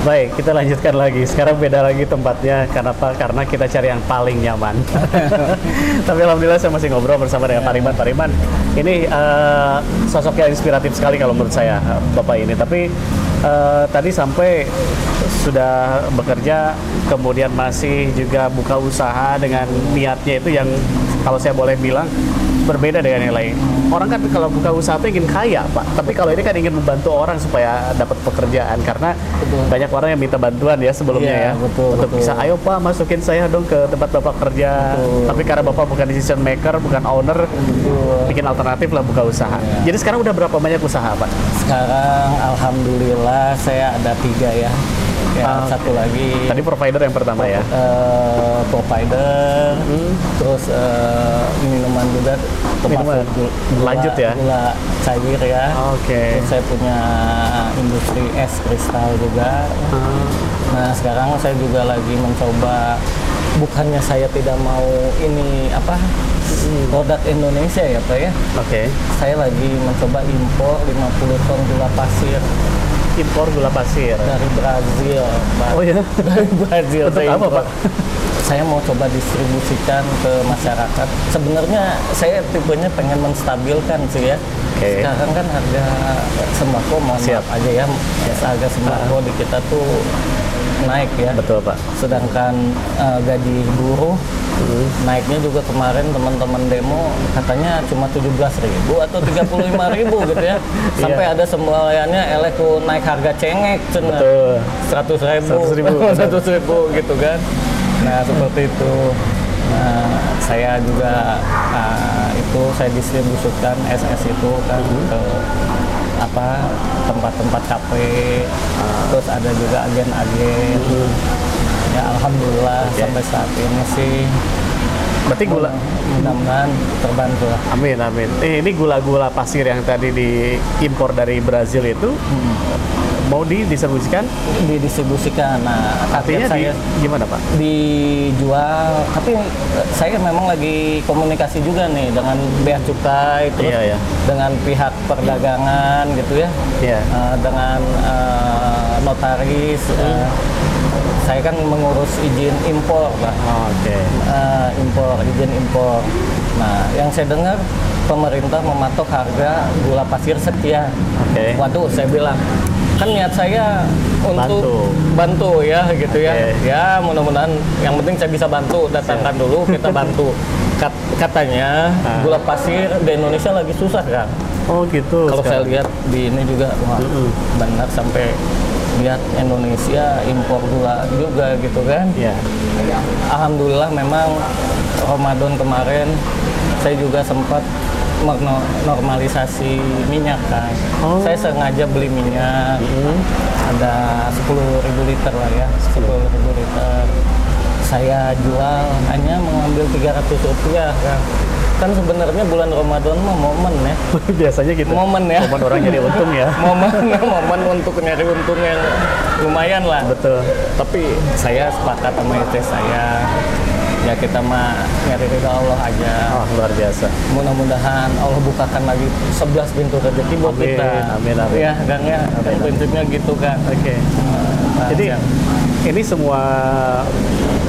Baik, kita lanjutkan lagi. Sekarang beda lagi tempatnya. Kenapa? Karena kita cari yang paling nyaman. Tapi alhamdulillah saya masih ngobrol bersama dengan Pak Riman. Pak Riman, ini sosok yang inspiratif sekali kalau menurut saya, Bapak ini. Tapi tadi sampai sudah bekerja, kemudian masih juga buka usaha dengan niatnya itu yang kalau saya boleh bilang berbeda dengan yang lain. Orang kan kalau buka usaha itu ingin kaya, Pak. Tapi kalau ini kan ingin membantu orang supaya dapat pekerjaan. Karena banyak orang yang minta bantuan ya sebelumnya ya. Untuk bisa, ayo Pak masukin saya dong ke tempat Bapak kerja. Tapi karena Bapak bukan decision maker, bukan owner, bikin alternatif lah buka usaha. Jadi sekarang udah berapa banyak usaha, Pak? Sekarang alhamdulillah saya ada 3 ya. Satu lagi. Tadi provider yang pertama ya? Provider, terus minuman juga. Minuman lanjut ya? Gula cair ya. Oke. Terus saya punya industri es kristal juga. Nah sekarang saya juga lagi mencoba, bukannya saya tidak mau ini produk Indonesia ya Pak ya. Oke. Saya lagi mencoba impor 50 ton gula pasir. Impor gula pasir Dari Brazil, Pak. Oh ya? Dari Brazil. Untuk apa, Pak? Saya mau coba distribusikan ke masyarakat. Sebenarnya saya tipenya pengen menstabilkan sih ya. Sekarang kan harga sembako maaf aja ya, harga sembako di kita tuh naik ya. Betul Pak. Sedangkan gaji buruh naiknya juga kemarin teman-teman demo katanya cuma 17.000 atau 35.000 gitu ya. Sampai ada sembelayannya eleku naik harga cengek cenah. 100.000 gitu kan. Nah seperti itu. Nah saya juga saya distribusikan SS itu kan ke tempat-tempat kafe, terus ada juga agen-agen. Ya alhamdulillah sampai saat ini sih. Berarti mudah-mudahan terbantu lah. Amin amin. Ini gula-gula pasir yang tadi diimpor dari Brazil itu mau didistribusikan? Didistribusikan. Nah, artinya saya gimana Pak? Dijual, tapi saya memang lagi komunikasi juga nih dengan bea cukai, terus dengan pihak perdagangan gitu ya, dengan notaris. Saya kan mengurus izin impor lah. Izin impor. Nah, yang saya dengar pemerintah mematok harga gula pasir sekian. Waduh, saya bilang kan niat saya untuk bantu ya gitu ya. Ya mudah-mudahan yang penting saya bisa bantu, datangkan dulu kita bantu. Katanya gula pasir di Indonesia lagi susah kan. Oh gitu. Kalau saya lihat di ini juga benar sampai lihat Indonesia impor gula juga gitu kan. Alhamdulillah memang Ramadan kemarin saya juga sempat normalisasi minyak kan. Saya sengaja beli minyak ada 10.000 liter lah ya, 10.000 liter. Saya jual hanya mengambil 300 rupiah kan sebenarnya bulan Ramadan mah momen ya. Biasanya gitu. Momen ya. Momen orang jadi untung ya. momen untuk nyari untung yang lumayan lah. Betul. Tapi saya sepakat sama istri saya. Ya kita mah nyari ridha Allah aja. Luar biasa. Mudah-mudahan Allah bukakan lagi 11 pintu rezeki buat kita. Amin. Ya, Kang ya. Prinsipnya gitu kan. Jadi ini semua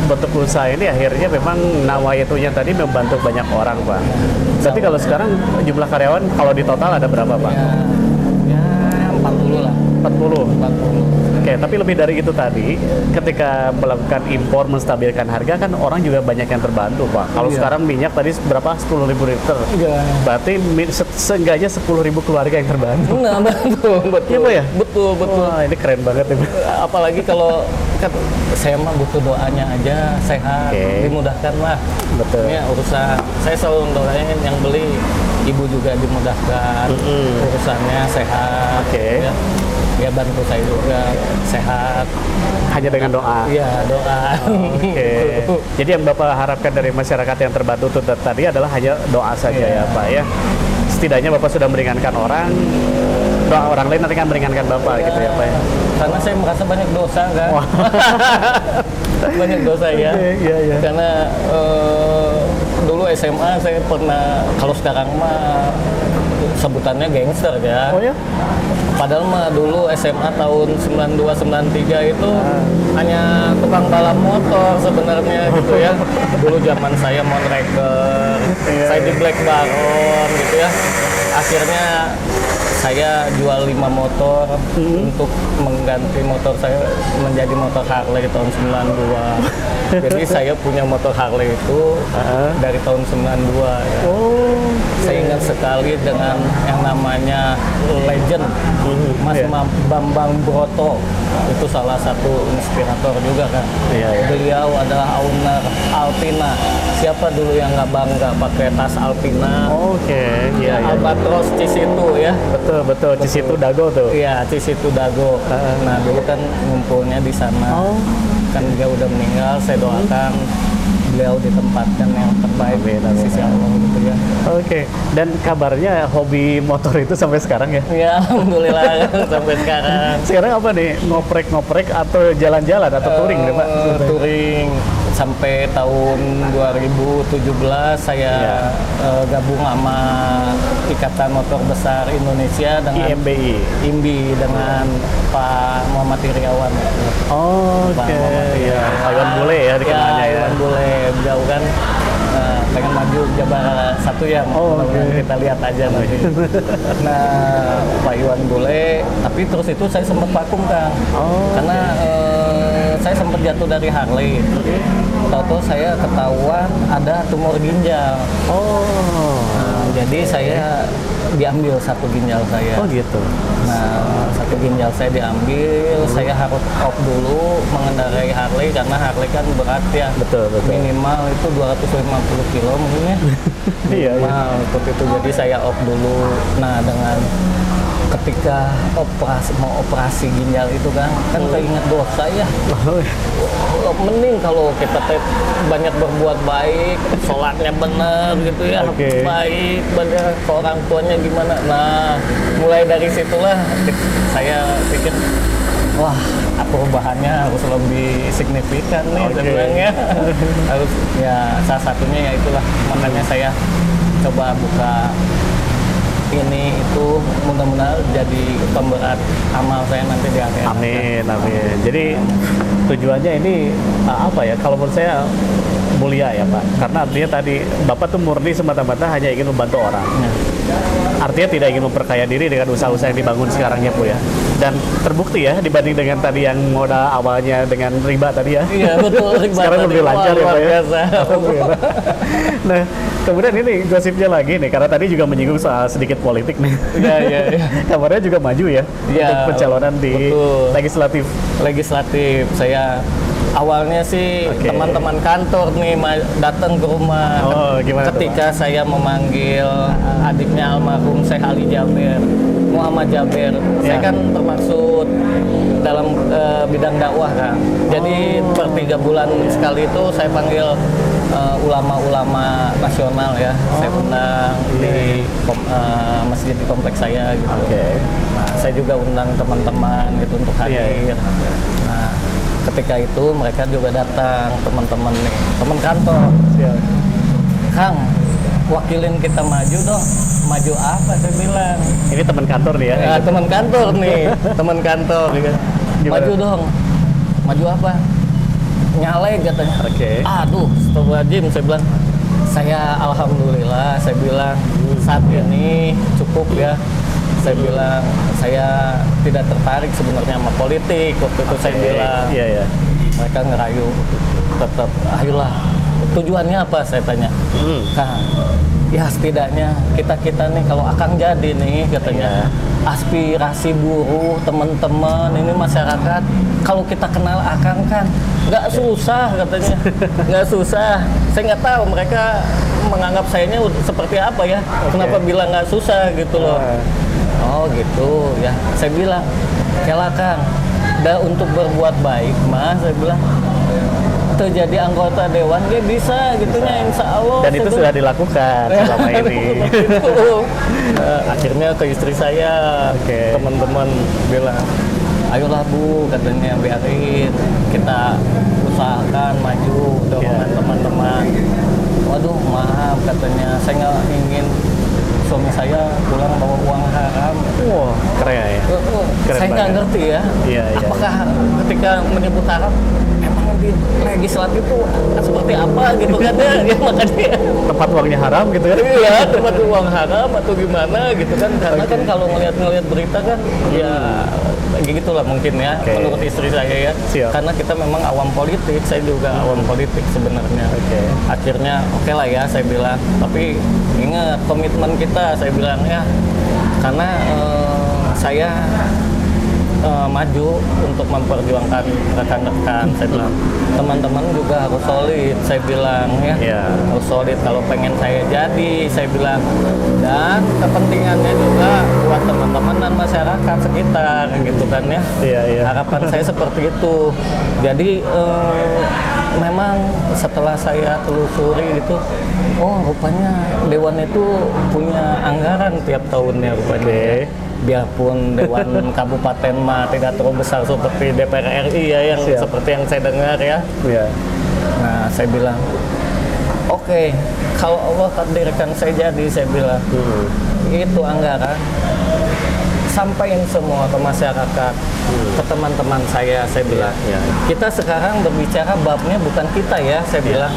bentuk usaha ini akhirnya memang nawayatunya tadi membantu banyak orang, Pak. Berarti kalau sekarang jumlah karyawan kalau di total ada berapa, Pak? Ya 40 lah. 40. Oke, tapi lebih dari itu tadi, ketika melakukan impor, menstabilkan harga kan orang juga banyak yang terbantu, Pak. Kalau sekarang minyak tadi berapa? 10.000 liter. Berarti seenggaknya 10.000 keluarga yang terbantu. Nah, betul. Iya, Pak ya? Betul. Wah, ini keren banget nih. Apalagi kalau kan saya mah butuh doanya aja, sehat, dimudahkan lah. Betul. Ini urusan, saya selalu doain yang beli, ibu juga dimudahkan, urusannya sehat. Ya bantu saya juga sehat. Hanya dengan doa. Iya, doa. Jadi yang Bapak harapkan dari masyarakat yang terbantu itu tadi adalah hanya doa saja ya, Pak ya. Setidaknya Bapak sudah meringankan orang, doa orang lain nanti kan meringankan Bapak gitu ya, Pak ya. Karena saya merasa banyak dosa kan. Banyak dosa ya. Karena dulu SMA saya pernah, kalau sekarang mah sebutannya gangster ya. Oh ya? Padahal mah dulu SMA tahun 92 93 itu hanya tukang balap motor sebenarnya gitu ya. Dulu zaman saya Monreker, saya di Black Baron gitu ya. Akhirnya saya jual 5 motor untuk mengganti motor saya menjadi motor Harley tahun 92. Jadi saya punya motor Harley itu dari tahun 92 ya. Oh. Saya ingat sekali dengan yang namanya legend Mas Bambang Broto, itu salah satu inspirator juga kan. Beliau adalah owner Alpina. Siapa dulu yang nggak bangga pakai tas Alpina? Oke, iya. Albatros Cisitu ya. Betul. Cisitu Dago tuh. Iya, Cisitu Dago. Nah dulu kan ngumpulnya di sana. Kan dia udah meninggal. Saya doakan beliau ditempatkan yang terbaik di sisi Allah gitu ya. Oke. Dan kabarnya hobi motor itu sampai sekarang ya? Ya, alhamdulillah sampai sekarang. Sekarang apa nih? Ngoprek-ngoprek atau jalan-jalan atau touring nih, Pak? Touring sampai tahun 2017 saya gabung sama Ikatan Motor Besar Indonesia dengan IMBI dengan Pak Muhammad Iriawan. Oke, ya. Iwan Bule ya dikenalnya ya. Iwan Bule, jauh kan pengen maju Jabar 1 ya, kita lihat aja nanti. Nah, Pak Iwan Bule, tapi terus itu saya sempat vakum Kang, karena saya sempat jatuh dari Harley. Tahu-tahu saya ketahuan ada tumor ginjal. Jadi saya diambil satu ginjal saya. Oh gitu. Nah, satu ginjal saya diambil, saya harus off dulu mengendarai Harley karena Harley kan berat ya. Betul. Minimal itu 250 kilo mungkin ya. Minimal untuk itu, jadi saya off dulu. Nah, dengan ketika mau operasi ginjal itu kan keinget dosa ya. Mending kalau kita banyak berbuat baik, sholatnya benar gitu ya, baik, banyak ke orang tuanya gimana. Nah, mulai dari situlah saya pikir, wah, perubahannya harus lebih signifikan nih sebenarnya. Harus ya, salah satunya ya itulah, makanya saya coba buka ini itu, mudah-mudahan jadi pemberat amal saya nanti di akhir. Amin. Jadi tujuannya ini apa ya? Kalau menurut saya mulia ya Pak, karena artinya tadi Bapak tuh murni semata-mata hanya ingin membantu orang. Artinya tidak ingin memperkaya diri dengan usaha-usaha yang dibangun sekarang ya Bu ya. Dan terbukti ya dibanding dengan tadi yang modal awalnya dengan riba tadi ya. Iya betul. Riba sekarang lebih lancar ya Pak ya. Nah, kemudian ini gosipnya lagi nih, karena tadi juga menyinggung soal sedikit politik nih. Iya. Kabarnya juga maju ya untuk pencalonan di legislatif. Saya awalnya sih teman-teman kantor nih datang ke rumah ketika saya memanggil adiknya almarhum Syekh Ali Jaber, Muhammad Jaber. Saya kan termaksud dalam bidang dakwah kan. Jadi per 3 bulan sekali itu saya panggil ulama-ulama nasional ya. Saya undang di masjid di kompleks saya gitu. Nah, saya juga undang teman-teman gitu untuk hadir. Nah, ketika itu mereka juga datang, teman-teman nih, teman kantor. Kang, wakilin kita maju dong. Maju apa saya bilang? Ini teman kantor nih ya? Teman kantor nih, teman kantor. Maju dong. Maju apa? Nyalek katanya. Aduh, astagfirullahaladzim, saya bilang. Saya alhamdulillah, saya bilang saat ini cukup ya. Saya bilang saya tidak tertarik sebenarnya sama politik. Waktu itu saya bilang. Mereka ngerayu, tetap ayolah. Tujuannya apa saya tanya? Kang, ya setidaknya kita nih kalau Akang jadi nih katanya aspirasi buruh teman-teman ini masyarakat, kalau kita kenal Akang kan nggak susah katanya, nggak susah. Saya nggak tahu mereka menganggap sayanya seperti apa ya, kenapa bilang nggak susah gitu loh. Oh gitu ya, saya bilang kela Kang, untuk berbuat baik mas, saya bilang jadi anggota dewan dia bisa gitunya, insya Allah. Dan itu sudah dilakukan selama ini. Akhirnya ke istri saya, teman-teman bilang, ayolah Bu, katanya biarin kita usahakan maju dengan teman-teman. Waduh maaf katanya, saya nggak ingin suami saya pulang bawa uang haram. Wah, keren ya. Keren Saya nggak banget. ngerti ya, Iya, iya. apakah ketika menyebut haram emang di legislatif itu seperti apa gitu kan ya, ya makanya Tempat uangnya haram gitu kan. iya tempat uang haram atau gimana gitu kan, karena kan kalau ngeliat berita kan ya gitulah mungkin ya. Oke. Menurut istri saya ya, Siap. karena kita memang awam politik, saya juga awam politik sebenarnya. Oke. Akhirnya oke lah ya saya bilang, tapi ingat komitmen kita, saya bilang ya, karena saya maju untuk memperjuangkan rekan-rekan. Saya bilang teman-teman juga harus solid, saya bilang ya. Iya. Harus solid kalau pengen saya jadi, saya bilang. Dan kepentingannya juga buat teman-teman dan masyarakat sekitar gitu kan ya. Iya, iya. Harapan saya seperti itu. Jadi memang setelah saya telusuri gitu, oh rupanya Dewan itu punya anggaran tiap tahunnya rupanya. Oke. Biarpun Dewan Kabupaten mah tidak terlalu besar seperti DPR RI ya, yang Siap. seperti yang saya dengar ya. Iya. Nah, saya bilang, oke, kalau Allah takdirkan saya jadi, saya bilang, itu anggaran, sampaikan semua ke masyarakat, ke teman-teman saya bilang. Iya. Kita sekarang berbicara babnya bukan kita ya, saya bilang.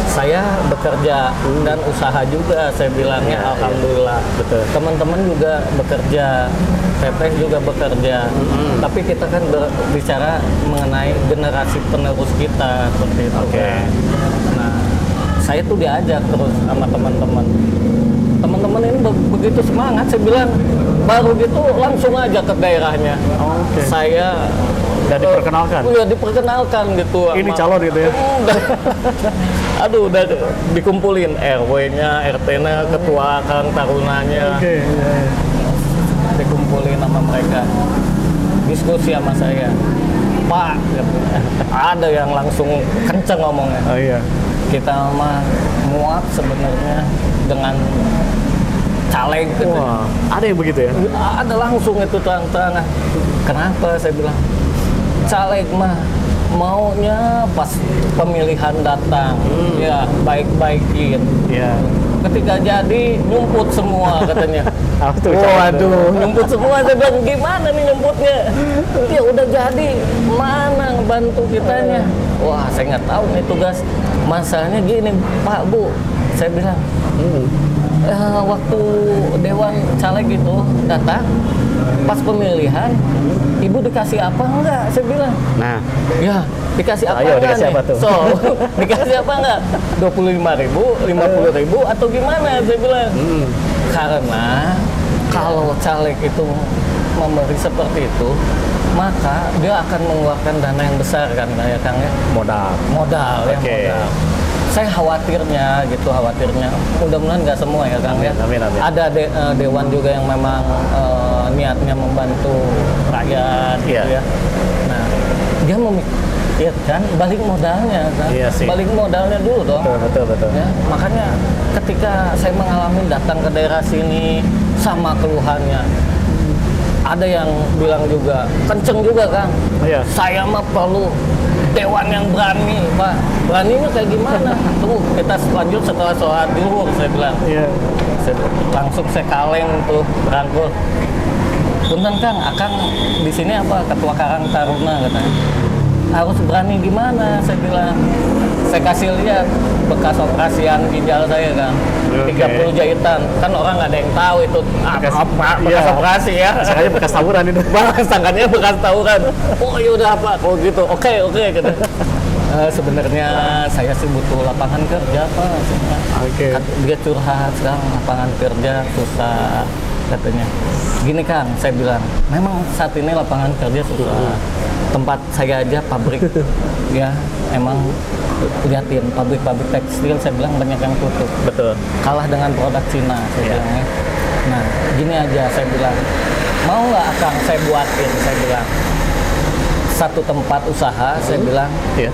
Saya bekerja dan usaha juga, saya bilangnya Iya, alhamdulillah. Betul. Teman-teman juga bekerja, Teteh juga bekerja. Tapi kita kan berbicara mengenai generasi penerus kita seperti itu. Oke. kan. Nah, saya tuh diajak terus sama teman-teman. Teman-teman ini begitu semangat, saya bilang baru gitu langsung aja ke daerahnya. Oke. Saya Dan diperkenalkan. Iya, diperkenalkan gitu. Ini sama- calon gitu ya. Aduh, udah dikumpulin RW-nya, RT-nya, ketua Karang Tarunanya. Oke. Iya. Dikumpulin sama mereka. Diskusi sama saya. Pak, katanya, ada yang langsung kenceng ngomongnya. Oh iya. Kita mah muat sebenarnya dengan caleg gitu. Wah, ada yang begitu ya? Ada langsung itu terang-terangan. Kenapa saya bilang? Caleg mah maunya pas pemilihan datang, ya baik-baikin. Iya. Ketika jadi nyumput semua katanya. Apa tuh? Waduh, nyumput semua. Saya bilang gimana nih nyumputnya? Ya udah jadi, mana ngebantu kitanya? Wah, saya nggak tahu nih tugas. Masalahnya gini, Pak Bu, saya bilang. Waktu Dewan Caleg itu datang, pas pemilihan, Ibu dikasih apa enggak? Saya bilang. Nah, Ya, dikasih apa Ayo, enggak dikasih nih? apa tuh? So, dikasih apa enggak? 25.000, 50.000 atau gimana? Saya bilang. Karena kalau caleg itu memberi seperti itu, maka dia akan mengeluarkan dana yang besar kan, kayak Kang ya. modal. Modal ya, Oke. modal. Saya khawatirnya. Mudah-mudahan nggak semua ya Kang ya. Amin, amin. Ada dewan juga yang memang niatnya membantu rakyat gitu Iya. ya. Nah, dia memikirkan balik modalnya kan. Iya sih. Balik modalnya dulu dong. Betul. Ya, makanya ketika saya mengalami datang ke daerah sini sama keluhannya, ada yang bilang juga kenceng juga Kang. Iya. Saya mah perlu dewan yang berani, Pak. Beraninya kayak gimana? Tuh kita lanjut setelah sholat zuhur, saya bilang. Iya. Langsung saya kaleng tuh berangkul. Punten Kang, Akang di sini apa ketua Karang Taruna katanya. Harus berani gimana? Saya bilang. Saya kasih lihat bekas operasian ginjal saya Kang. Oke. 30 jahitan. Kan orang nggak ada yang tahu itu bekas Iya. operasi ya. Makanya bekas tawuran itu. Sangkanya bekas tawuran. Oh ya udah Pak, kalau gitu. Oke gitu. Sebenarnya saya sih butuh lapangan kerja Pak. Oke. Dia curhat sekarang lapangan kerja susah katanya. Gini Kang, saya bilang memang saat ini lapangan kerja susah. Tempat saya aja pabrik ya emang liatin pabrik-pabrik tekstil saya bilang banyak yang tutup. Betul. Kalah dengan produk Cina saya Iya. bilang ya. Nah gini aja saya bilang, mau nggak Akang saya buatin, saya bilang satu tempat usaha, saya bilang Iya.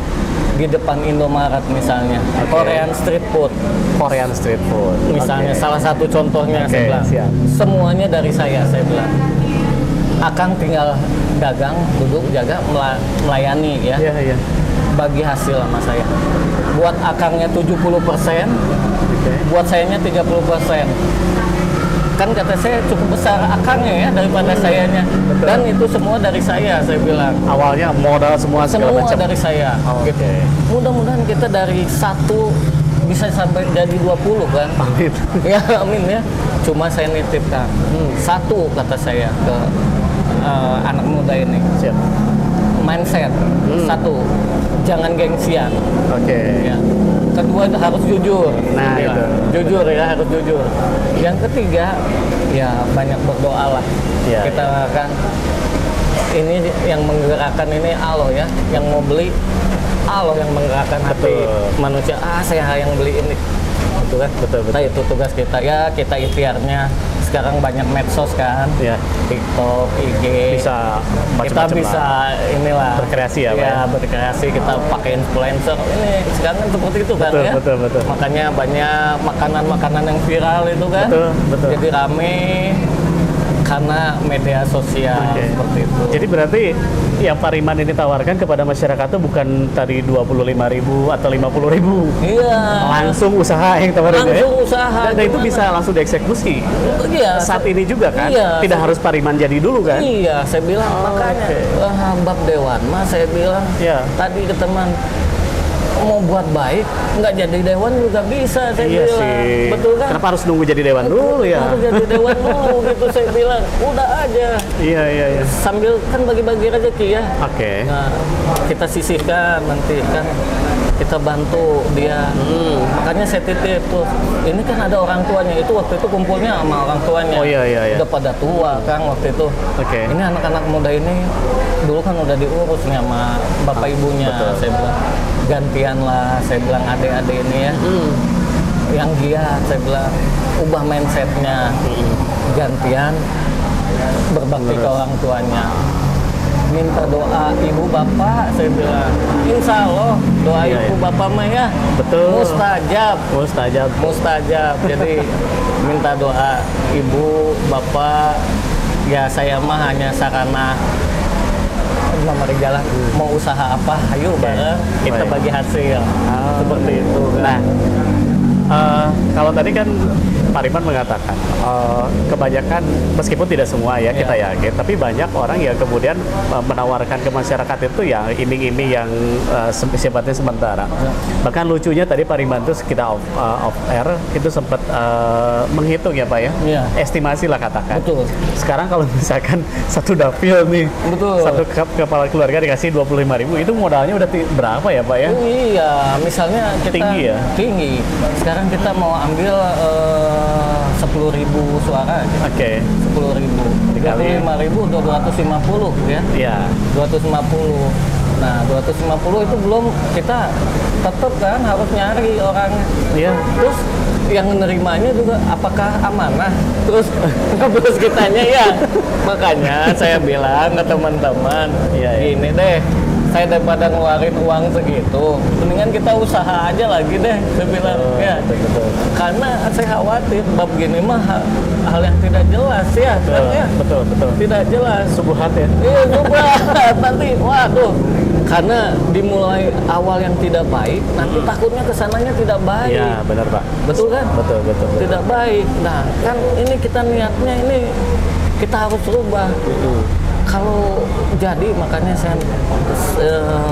di depan Indomaret misalnya, Korean street food Korean street food. misalnya, Oke. salah satu contohnya. Oke, Saya bilang siap. semuanya dari saya bilang Akang tinggal dagang, duduk, jaga, melayani ya, Iya. bagi hasil sama saya. Buat Akangnya 70%, Oke. buat sayanya 30%. kan kata saya cukup besar akangnya ya daripada sayanya. Dan itu semua dari saya bilang. Awalnya modal semua segala Semua macam. dari saya. Oh, Gitu. oke. Mudah-mudahan kita dari 1 bisa sampai jadi 20 kan. Amin. Ya amin ya. Cuma saya nitipkan 1 kata saya ke anak muda ini. Siap. Mindset. 1, jangan gengsian. Oke. Ya. Kedua itu harus jujur. Nah, Ya. itu. Jujur ya, harus jujur. Yang ketiga, ya banyak berdoa lah. Ya, Kita kan ini yang menggerakkan ini Allah ya, yang mau beli Allah yang menggerakkan hati Betul. manusia. Saya yang beli ini. Betul kan? Betul, betul. Nah, itu tugas kita ya, kita ikhtiarnya. Sekarang banyak medsos kan, Ya. TikTok, IG. Bisa Kita macam-macam bisa lah. inilah Berkreasi ya, Pak, ya, ya? berkreasi, kita pakai influencer. Ini sekarang kan seperti itu kan Betul, ya. betul, betul. Makanya banyak makanan-makanan yang viral itu kan. Betul, betul. Jadi rame karena media sosial Oke. seperti itu. Jadi berarti yang Pariman ini tawarkan kepada masyarakat itu bukan tadi 25.000 atau 50.000. Iya. Langsung usaha yang tawarin ya. Langsung usaha. Dan itu Gimana? bisa langsung dieksekusi. Iya. Saat ini juga kan. Iya. Tidak harus Pariman jadi dulu kan. Iya, saya bilang Oh, makanya oke. Bab Dewan mah saya bilang Iya. tadi ke teman mau buat baik nggak jadi dewan juga bisa saya Iya bilang. sih. Betul kan? Kenapa harus nunggu jadi dewan dulu ya? Harus jadi dewan dulu gitu saya bilang. Udah aja Iya, iya, iya. sambil kan bagi-bagi rezeki ya. Oke. Nah, kita sisihkan nanti kan kita bantu dia. Makanya saya titip tuh. Ini kan ada orang tuanya. Itu waktu itu kumpulnya sama orang tuanya. Oh, iya, iya, iya. Udah pada tua kan waktu itu. Oke. Ini anak-anak muda ini dulu kan udah diurus nih sama bapak ibunya. betul. Saya bilang gantian lah. Saya bilang adik-adik ini ya. Yang giat saya bilang ubah mindsetnya. Gantian berbakti ke orang tuanya. Minta doa ibu bapak saya bilang. Insya Allah doa Iya, ibu iya. bapak mah ya Betul. mustajab. Mustajab. Jadi minta doa ibu bapak, ya saya mah hanya sarana mari jalan mau usaha apa ayo bareng kita Baik. bagi hasil seperti itu kan. Nah, kalau tadi kan Pariman mengatakan kebanyakan meskipun tidak semua ya kita yakin, tapi banyak orang yang kemudian menawarkan ke masyarakat itu yang iming-iming yang sifatnya sementara. Bahkan lucunya tadi Pariman tuh kita off air itu sempat menghitung ya Pak ya, Iya. estimasi lah katakan. Betul. Sekarang kalau misalkan satu dapil nih, Betul. satu kepala keluarga dikasih 25.000 itu modalnya udah berapa ya Pak ya? Iya, misalnya kita Tinggi ya? Tinggi. Sekarang kita mau ambil 10.000 suara aja. Oke. 10.000. Dikali. 35.000 udah 250 ya. Iya. 250. Nah, 250 itu belum kita tetap kan harus nyari orangnya. Iya. Terus yang menerimanya juga apakah amanah? Terus terus kitanya ya. Makanya saya bilang ke teman-teman, Iya, iya. gini deh, saya daripada ngeluarin uang segitu, mendingan kita usaha aja lagi deh. Saya bilang ya, betul. karena saya khawatir bab gini mah hal yang tidak jelas ya, kan ya. Betul. Tidak jelas. Subuhat ya. Iya, coba nanti, waduh, karena dimulai awal yang tidak baik, nanti takutnya kesananya tidak baik. Iya, benar Pak. Betul kan? Betul. Tidak baik. Nah, kan ini kita niatnya ini kita harus rubah. Kalau jadi makanya saya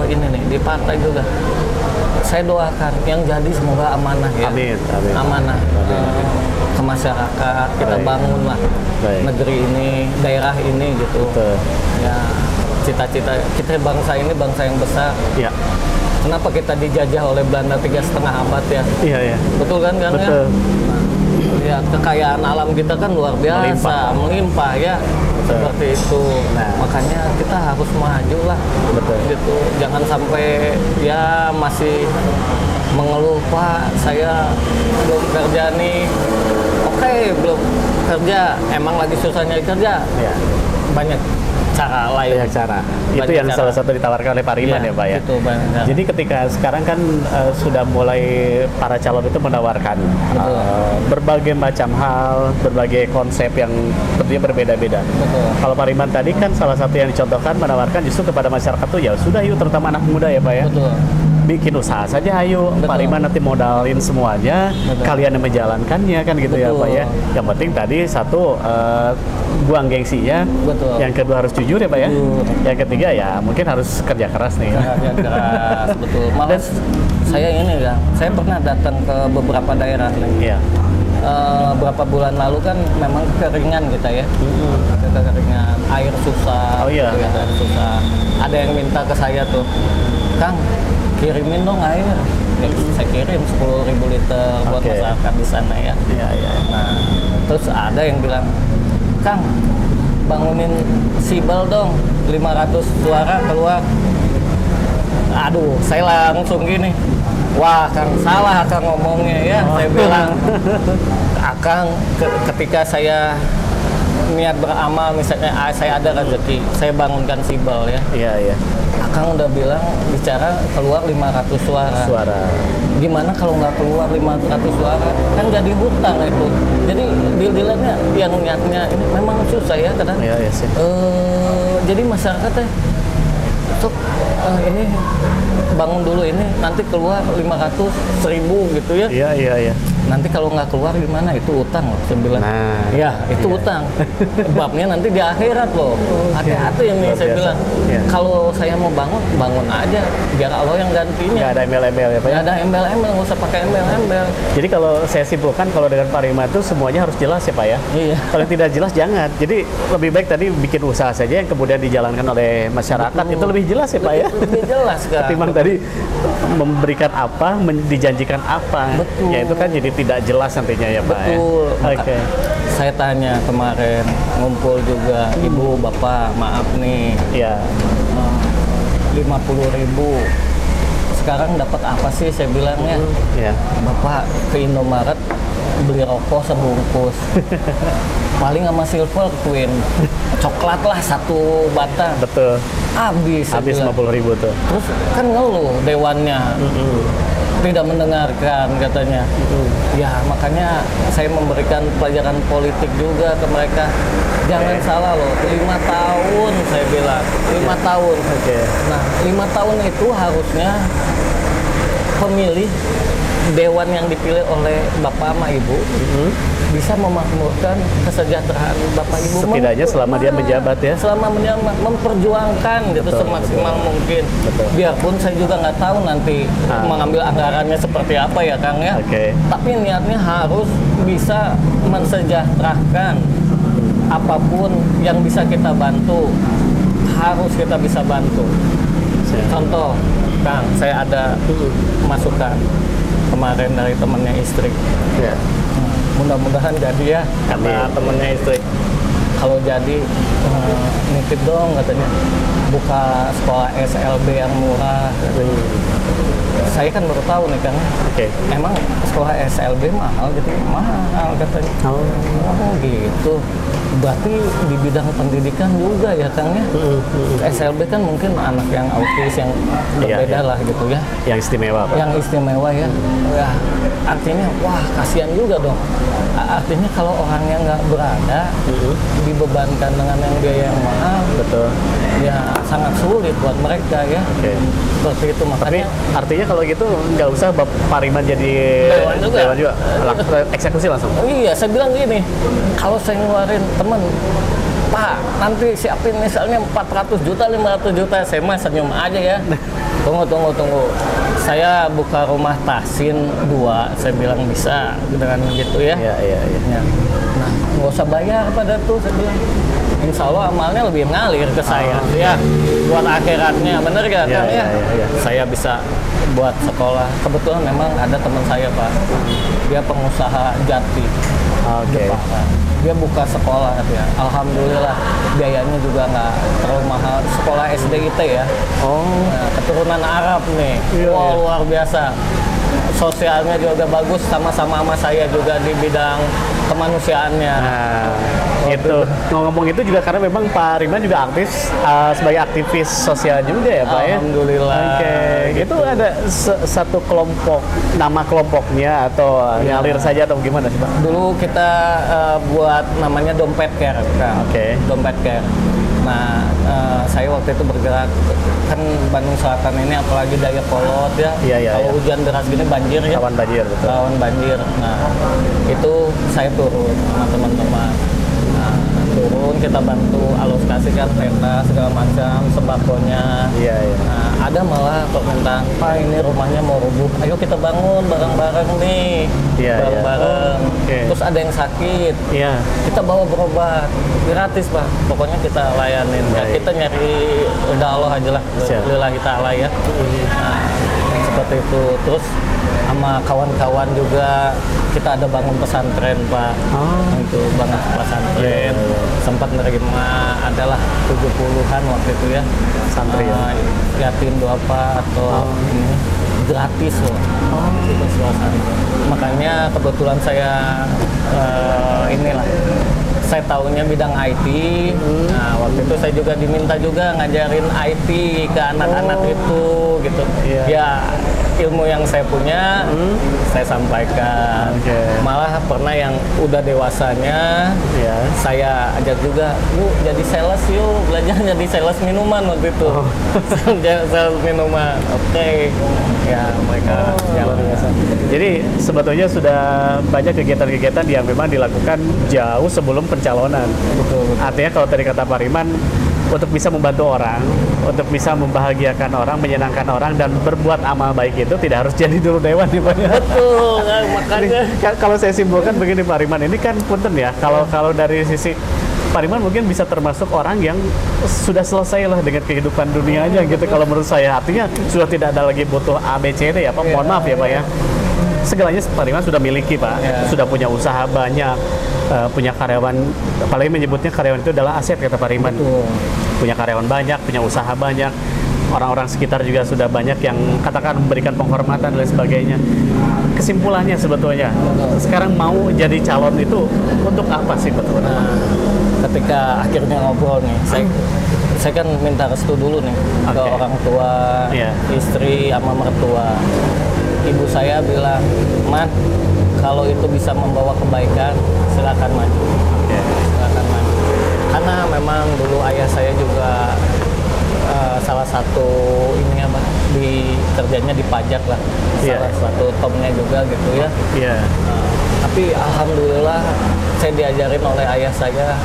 ini nih di partai juga saya doakan yang jadi semoga amanah ya. Amin. Amanah ke masyarakat kita Baik. bangun lah Baik. negeri ini, daerah ini gitu. Betul. Ya cita-cita kita bangsa ini bangsa yang besar. Iya. Kenapa kita dijajah oleh Belanda 3,5 abad ya? Iya. Betul kan Kang ya? Betul. Ya kekayaan alam kita kan luar biasa, melimpah ya. Seperti itu. Nah. Makanya kita harus maju lah. Betul. Gitu. Jangan sampai ya masih mengeluh, Pak, saya belum kerja nih. Oke, belum kerja. Emang lagi susah nyari kerja. Iya. Banyak cara lain. Banyak cara. Itu Banyak yang cara. salah satu ditawarkan oleh Pariman ya Pak ya. Itu banyak. Jadi ketika sekarang kan sudah mulai para calon itu menawarkan Betul. berbagai macam hal, berbagai konsep yang tentunya berbeda-beda. Betul. Kalau Pariman tadi kan salah satu yang dicontohkan menawarkan justru kepada masyarakat tuh ya sudah yuk, terutama anak muda ya Pak ya. Betul. bikin usaha saja, ayo Betul. Pak Riman nanti modalin semuanya, Betul. kalian yang menjalankannya kan gitu ya Betul. Pak ya. Yang penting tadi satu buang gengsinya, Betul. yang kedua harus jujur ya Pak ya, Jujur. yang ketiga ya mungkin harus kerja keras nih. Kerja keras, betul. Malah saya ini Kang, saya pernah datang ke beberapa daerah nih. Iya. Berapa bulan lalu kan memang kekeringan kita ya. Kekeringan, air susah. Oh iya. gitu ya, air susah. Ada yang minta ke saya tuh, Kang, kirimin dong air. Ya, saya kirim 10.000 liter buat Oke. masyarakat di sana ya. Iya, iya. Nah, terus ada yang bilang, Kang, bangunin sibel dong, 500 suara keluar. Aduh, saya langsung gini, wah Kang, salah Kang ngomongnya ya. Saya bilang, Akang ketika saya niat beramal, misalnya saya ada rezeki, saya bangunkan sibel ya. Iya, iya. Akang udah bilang bicara keluar 500 suara. Suara. Gimana kalau nggak keluar 500 suara? Kan jadi hutang itu. Jadi deal-dealannya yang niatnya ini memang susah ya kadang. Iya, iya sih. Jadi masyarakatnya untuk ini bangun dulu ini nanti keluar 500.000 gitu ya. Iya, iya, iya. Nanti kalau nggak keluar gimana? Itu utang loh, saya bilang. Nah, Ya, itu iya. utang. Babnya nanti di akhirat loh. Hati-hati yang Luar saya biasa. bilang. Iya. Kalau saya mau bangun, bangun aja. Biar Allah yang gantinya. Nggak ada embel-embel ya Pak ya. Nggak ada embel-embel, nggak usah pakai embel-embel. Jadi kalau saya simpulkan kalau dengan Pak Riman itu semuanya harus jelas ya Pak ya. Iya. Kalau tidak jelas jangan. Jadi lebih baik tadi bikin usaha saja yang kemudian dijalankan oleh masyarakat. Betul. Itu lebih jelas ya Pak ya. Lebih jelas kan. Ketimbang tadi memberikan apa, dijanjikan apa. Betul. Ya itu kan jadi tidak jelas nantinya ya Pak Betul. ya. Oke. Saya tanya kemarin, ngumpul juga, Ibu, Bapak, maaf nih, Ya. 50.000. Sekarang dapat apa sih? Saya bilangnya, Ya. Bapak ke Indomaret beli rokok sebungkus. Paling sama Silver Queen, coklat lah satu batang. Betul. Habis. saya Habis bilang. 50.000 tuh. Terus kan ngeluh dewannya. Tidak mendengarkan katanya. Ya makanya saya memberikan pelajaran politik juga ke mereka. Jangan salah loh, 5 tahun saya bilang, 5 tahun. Oke. Nah, 5 tahun itu harusnya pemilih dewan yang dipilih oleh Bapak sama Ibu bisa memakmurkan kesejahteraan Bapak Ibu. Setidaknya selama dia menjabat ya. Selama menjabat, memperjuangkan gitu Betul, semaksimal mungkin. Betul. Biarpun saya juga nggak tahu nanti mengambil anggarannya seperti apa ya Kang ya. Oke. Tapi niatnya harus bisa mensejahterakan, apapun yang bisa kita bantu harus kita bisa bantu. Contoh, Kang, saya ada masukan kemarin dari temannya istri. Ya. Mudah-mudahan jadi ya, kata Amin. temennya istri. Kalau jadi, nitip dong katanya, buka sekolah SLB yang murah. Saya kan baru tahu nih Kang, Oke. emang sekolah SLB mahal gitu? Mahal katanya. Oh. Oh gitu. Berarti di bidang pendidikan juga ya Kang ya? SLB kan mungkin anak yang autis yang Iya, berbeda iya. lah gitu ya. Yang istimewa Pak. Yang istimewa ya. Ya, artinya wah kasihan juga dong. Artinya kalau orangnya nggak berada, dibebankan dengan yang biaya yang mahal, Betul. ya sangat sulit buat mereka ya. Oke. Seperti itu Tapi makanya. artinya kalau gitu nggak usah Pak Riman jadi Dewan juga. Eksekusi langsung. Oh iya, saya bilang gini, kalau saya ngeluarin temen, Pak, nanti siapin misalnya 400 juta, 500 juta, saya mah senyum aja ya. Tunggu. Saya buka rumah tahsin 2, saya bilang bisa dengan gitu ya. Iya, iya, iya. Ya. Nah, nggak usah bayar pada tuh, saya bilang. Insya Allah amalnya lebih ngalir ke saya, ya, buat akhiratnya, bener gak Iya, Kang iya, ya? iya. Saya bisa buat sekolah. Kebetulan memang ada teman saya Pak, dia pengusaha jati. Oke. Jepara. Dia buka sekolah ya. Alhamdulillah biayanya juga nggak terlalu mahal. Sekolah SDIT ya. Oh. Nah, keturunan Arab nih. Iya, Wah, iya. luar biasa. Sosialnya juga bagus, sama-sama sama saya juga di bidang kemanusiaannya. Nah, itu ngomong itu juga karena memang Pak Riman juga aktif sebagai aktivis sosial juga ya Pak ya. Alhamdulillah. Oke, itu ada satu kelompok, nama kelompoknya atau ngalir saja atau gimana sih Pak? Dulu kita buat namanya Dompet Care, Kang. Oke. Dompet Care. Nah, saya waktu itu bergerak kan Bandung Selatan ini apalagi Dayakolot ya. Iya, Kalau hujan deras gini banjir ya. Rawan banjir, betul. Rawan banjir. Nah, itu saya turun sama teman-teman. Nah, turun kita bantu alokasikan tenda segala macam sembakonya. Iya. Nah, ada malah permintaan, Pak ini rumahnya mau rubuh, ayo kita bangun bareng-bareng nih, Iya, bareng-bareng. iya. Oke. Terus ada yang sakit, Iya. kita bawa berobat gratis Pak, pokoknya kita layanin. Ya, Baik. kita nyari udah Allah aja lah, Siap. lillahi ta'ala ya. Nah, seperti itu. Terus sama kawan-kawan juga kita ada bangun pesantren Pak. Itu bangun pesantren. Sempat menerima adalah 70-an waktu itu ya. Santri ya. Yatim duafa atau ini gratis loh. Itu suasana. Makanya kebetulan saya inilah saya tahunya bidang IT. Nah, waktu itu saya juga diminta juga ngajarin IT ke anak-anak itu gitu. Iya. Ya, ilmu yang saya punya saya sampaikan. Oke. Malah pernah yang udah dewasanya Iya. saya ajak juga, yuk jadi sales yuk, belajar jadi sales minuman waktu itu. Sales minuman. Oke. Ya, mereka jalan biasa. Jadi sebetulnya sudah banyak kegiatan-kegiatan yang memang dilakukan jauh sebelum pencalonan. Betul. Artinya kalau tadi kata Pak Riman, untuk bisa membantu orang, untuk bisa membahagiakan orang, menyenangkan orang, dan berbuat amal baik itu tidak harus jadi dulu dewan nih Pak. Betul, kan, makanya. Kalau saya simpulkan begini Pak Riman, ini kan punten ya, kalau dari sisi Pak Riman mungkin bisa termasuk orang yang sudah selesai lah dengan kehidupan dunianya gitu kalau menurut saya. Artinya sudah tidak ada lagi butuh A, B, C, D ya Pak. Mohon maaf ya Pak ya. Segalanya Pak Riman sudah miliki Pak. Sudah punya usaha banyak, punya karyawan, apalagi menyebutnya karyawan itu adalah aset kata Pak Riman. Punya karyawan banyak, punya usaha banyak. Orang-orang sekitar juga sudah banyak yang katakan memberikan penghormatan dan lain sebagainya. Kesimpulannya sebetulnya, sekarang mau jadi calon itu untuk apa sih betulnya? Nah, ketika akhirnya ngobrol nih, saya kan minta restu dulu nih ke Oke. orang tua, Iya. istri sama mertua. Ibu saya bilang, "Man, kalau itu bisa membawa kebaikan, silakan maju." Oke. Silakan maju. Karena memang dulu ayah saya juga salah satu ini apa di kerjanya di pajak lah, Iya. salah satu topnya juga gitu ya. Iya. Tapi alhamdulillah saya diajarin oleh ayah saya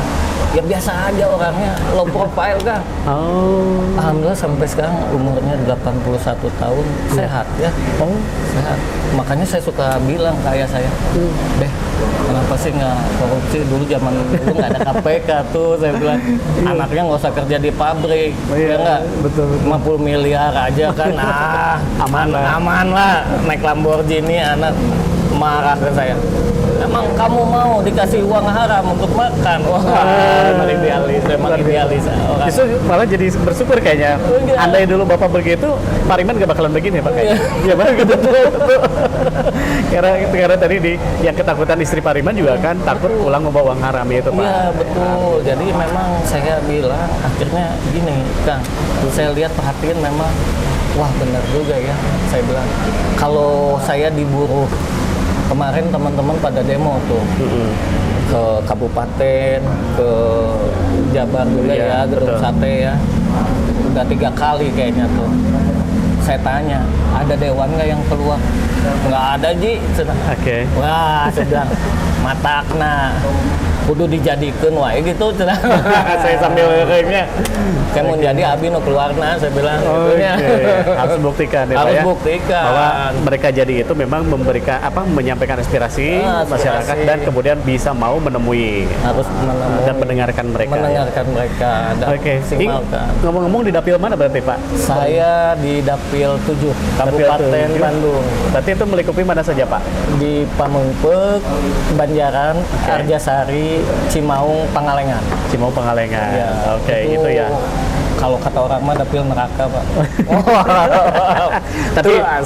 ya biasa aja orangnya, low profile kan. Oh. Alhamdulillah sampai sekarang umurnya 81 tahun, sehat ya. Oh. Sehat. Makanya saya suka bilang ke ayah saya, "Deh, kenapa sih nggak korupsi? Dulu zaman dulu nggak ada KPK tuh," saya bilang. "Anaknya nggak usah kerja di pabrik, Oh, iya, ya nggak? betul. 50 miliar aja kan, Aman lah. aman lah, naik Lamborghini." Anak marah ke saya. "Emang kamu mau dikasih uang haram untuk makan?" Wah, emang idealis orang. Justru malah jadi bersyukur kayaknya. Iya. Andai dulu Bapak begitu, Pak Riman gak bakalan begini Pak kayaknya. Iya Pak, gitu. karena tadi yang ketakutan istri Pak Riman juga kan takut pulang membawa uang haram itu Pak. Iya betul. Jadi memang saya bilang akhirnya gini, Kang. Saya lihat perhatiin memang, wah benar juga ya. Saya bilang kalau saya diburu kemarin teman-teman pada demo tuh ke kabupaten, ke Jabar juga Iya, ya, Gedung betul. Sate ya. Udah 3 kali kayaknya tuh. Saya tanya, ada dewan nggak yang keluar? Nggak ada Ji. Oke. Wah, saya bilang matakna kudu dijadikan wae gitu cenah. Saya sambil kayaknya saya mau jadi abi nu keluarna saya bilang gitu Oke. ya. Harus buktikan ya Pak Harus ya. buktikan. Bahwa mereka jadi itu memang memberikan menyampaikan aspirasi Aspirasi. masyarakat dan kemudian bisa mau menemui Harus menemui dan mendengarkan mereka. mendengarkan mereka dan Oke. maksimalkan. Ngomong-ngomong di dapil mana berarti Pak? Saya di Dapil 7 Kabupaten 7. Bandung. Berarti itu melingkupi mana saja Pak? Di Pamengpeuk, Banjaran, Arjasari, Cimaung, Pangalengan. Cimau Pangalengan. Ya, Oke, itu gitu ya. Kalau kata orang mah dapil neraka, Pak.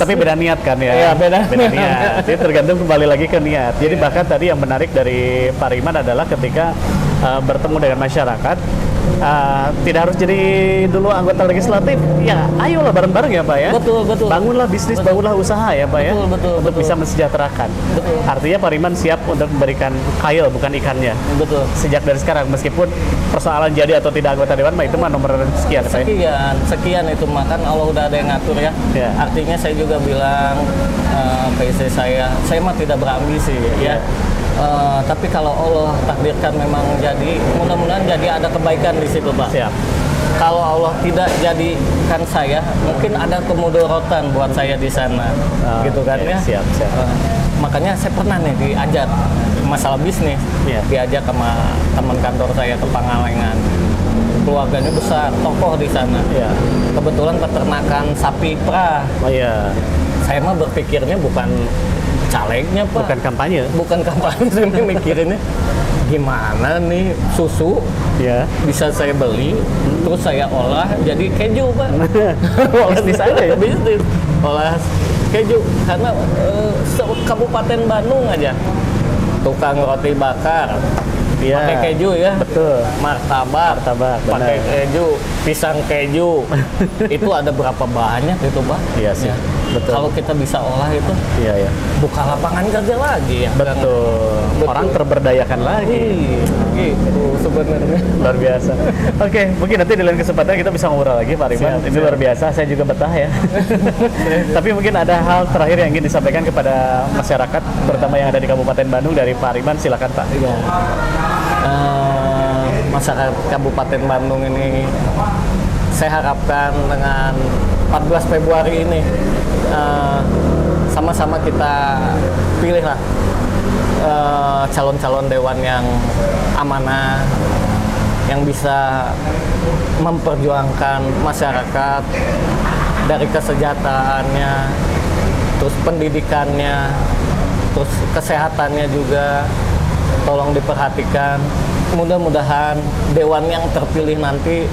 Tapi beda niat kan ya? Iya, beda niat. Jadi tergantung kembali lagi ke niat. Jadi bahkan tadi yang menarik dari Pak Riman adalah ketika bertemu dengan masyarakat, tidak harus jadi dulu anggota legislatif. Ya, ayolah bareng-bareng ya Pak ya. Betul, betul. Bangunlah bisnis, bangunlah usaha ya Pak ya. Betul, Untuk betul. bisa mensejahterakan. Betul. Artinya Pak Riman siap untuk memberikan kail bukan ikannya. Betul. Sejak dari sekarang, meskipun persoalan jadi atau tidak anggota dewan, mah itu mah nomor sekian Pak ya. Sekian itu makan Allah udah ada yang ngatur ya. Ya. Artinya saya juga bilang ke istri saya mah tidak berambisi ya. Tapi kalau Allah takdirkan memang jadi, mudah-mudahan jadi ada kebaikan di situ Pak. Siap. Kalau Allah tidak jadikan saya, mungkin ada kemudorotan buat saya di sana, gitu kan Oke, ya. Siap. Makanya saya pernah nih diajak masalah bisnis, Iya. diajak sama teman kantor saya ke Pangalengan. Keluarganya besar, tokoh di sana. Iya. Kebetulan peternakan sapi perah. Oh iya, Saya mah berpikirnya bukan calegnya Pak, bukan kampanye. bukan kampanye. Saya mikirinnya gimana nih susu Ya. bisa saya beli, terus saya olah jadi keju Pak. Bisnis aja ya. Bisnis olah keju karena Kabupaten Bandung aja tukang roti bakar Iya. pakai keju ya, Betul. martabak benar. pakai keju, pisang keju. Itu ada berapa banyak itu Pak? Iya sih, Ya. betul. Kalau kita bisa olah itu Iya. buka lapangan kerja lagi ya. Betul. Orang terberdayakan lagi. Gitu sebenarnya. Luar biasa. Oke, mungkin nanti di lain kesempatan kita bisa ngobrol lagi Pak Riman. Ini luar biasa, saya juga betah ya. Tapi mungkin ada hal terakhir yang ingin disampaikan kepada masyarakat, terutama yang ada di Kabupaten Bandung dari Pak Riman, silakan Pak. Iya. Masyarakat Kabupaten Bandung ini saya harapkan dengan 14 Februari ini sama-sama kita pilihlah calon-calon dewan yang amanah, yang bisa memperjuangkan masyarakat dari kesejahteraannya, terus pendidikannya, terus kesehatannya juga tolong diperhatikan. Mudah-mudahan dewan yang terpilih nanti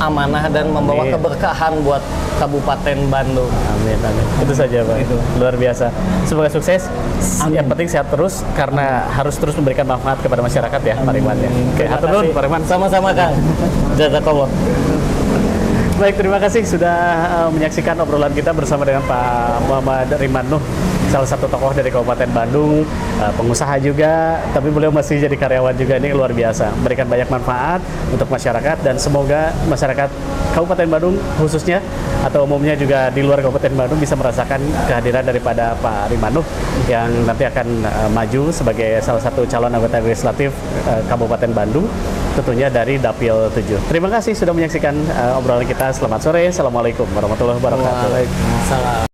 amanah dan membawa Amin. keberkahan buat Kabupaten Bandung. Amin. Itu saja Pak. Itu. Luar biasa. Semoga sukses. Amin. Yang penting sehat terus karena harus terus memberikan manfaat kepada masyarakat ya Pak Riman ya. Oke, Terima hatur nuhun kasih. Pak Riman. Sama-sama Kang. Jazakallah. Baik, terima kasih sudah menyaksikan obrolan kita bersama dengan Pak Muhammad Riman Nuh, salah satu tokoh dari Kabupaten Bandung, pengusaha juga, tapi beliau masih jadi karyawan juga. Ini luar biasa, memberikan banyak manfaat untuk masyarakat dan semoga masyarakat Kabupaten Bandung khususnya atau umumnya juga di luar Kabupaten Bandung bisa merasakan kehadiran daripada Pak Riman Nuh yang nanti akan maju sebagai salah satu calon anggota legislatif Kabupaten Bandung, tentunya dari Dapil 7. Terima kasih sudah menyaksikan obrolan kita. Selamat sore. Assalamualaikum warahmatullahi wabarakatuh. Waalaikumsalam.